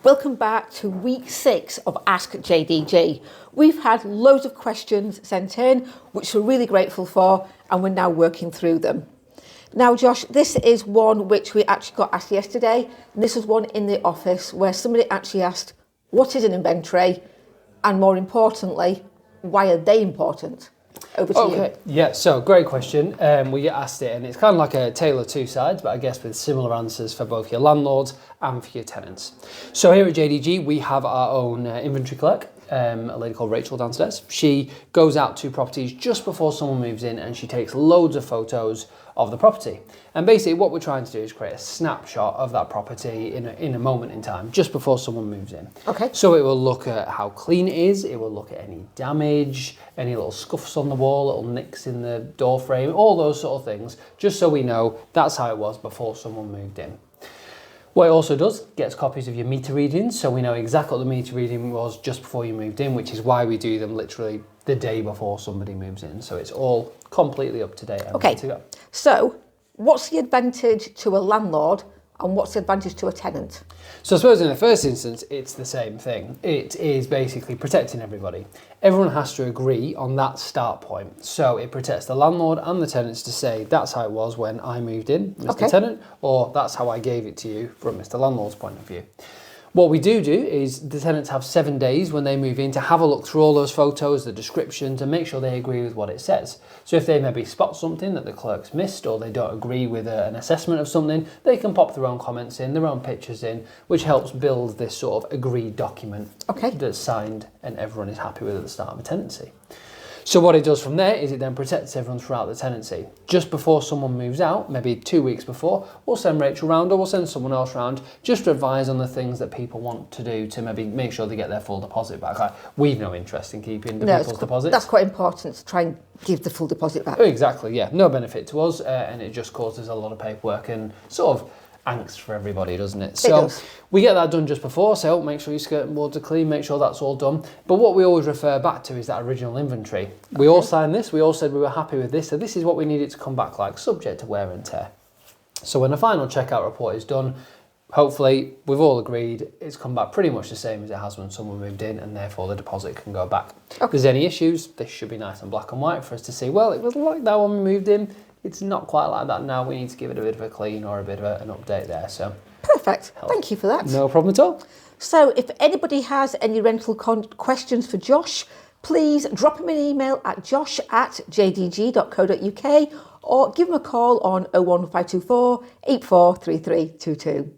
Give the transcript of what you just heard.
Welcome back to week 6 of Ask JDG. We've had loads of questions sent in, which we're really grateful for, and we're now working through them. Now, Josh, this is one which we actually got asked yesterday, and this was one in the office where somebody actually asked, what is an inventory? And more importantly, why are they important? Over to you. Yeah, so great question. We get asked it, and it's kind of like a tale of two sides, but I guess with similar answers for both your landlords and for your tenants. So here at JDG, we have our own inventory clerk, a lady called Rachel downstairs. She goes out to properties just before someone moves in, and she takes loads of photos of the property. And basically what we're trying to do is create a snapshot of that property in a moment in time, just before someone moves in. Okay. So it will look at how clean it is, it will look at any damage, any little scuffs on the wall, little nicks in the door frame, all those sort of things, just so we know that's how it was before someone moved in. What it also does, gets copies of your meter readings, so we know exactly what the meter reading was just before you moved in, which is why we do them literally the day before somebody moves in. So it's all completely up to date and ready to go. So what's the advantage to a landlord and what's the advantage to a tenant? So I suppose in the first instance, it's the same thing. It is basically protecting everybody. Everyone has to agree on that start point. So it protects the landlord and the tenants to say, that's how it was when I moved in, Mr. Tenant, or that's how I gave it to you from Mr. Landlord's point of view. What we do is the tenants have 7 days when they move in to have a look through all those photos, the description, to make sure they agree with what it says. So if they maybe spot something that the clerk's missed, or they don't agree with an assessment of something, they can pop their own comments in, their own pictures in, which helps build this sort of agreed document that's signed and everyone is happy with at the start of a tenancy. So what it does from there is it then protects everyone throughout the tenancy. Just before someone moves out, maybe 2 weeks before, we'll send Rachel round or we'll send someone else round just to advise on the things that people want to do to maybe make sure they get their full deposit back. We've no interest in keeping the people's deposits. That's quite important to try and give the full deposit back. Exactly, yeah. No benefit to us, and it just causes a lot of paperwork and sort of angst for everybody, doesn't it? So we get that done just before, so make sure your skirting boards are clean, make sure that's all done. But what we always refer back to is that original inventory. We all signed this, we all said we were happy with this, so this is what we need it to come back like, subject to wear and tear. So when the final checkout report is done, hopefully we've all agreed it's come back pretty much the same as it has when someone moved in, and therefore the deposit can go back. If there's any issues, this should be nice and black and white for us to see, well, it was like that when we moved in, it's not quite like that now, we need to give it a bit of a clean or a bit of an update there. So perfect, thank you for that. No problem at all. So if anybody has any rental questions for Josh, please drop him an email at josh@jdg.co.uk or give him a call on 01524 843322.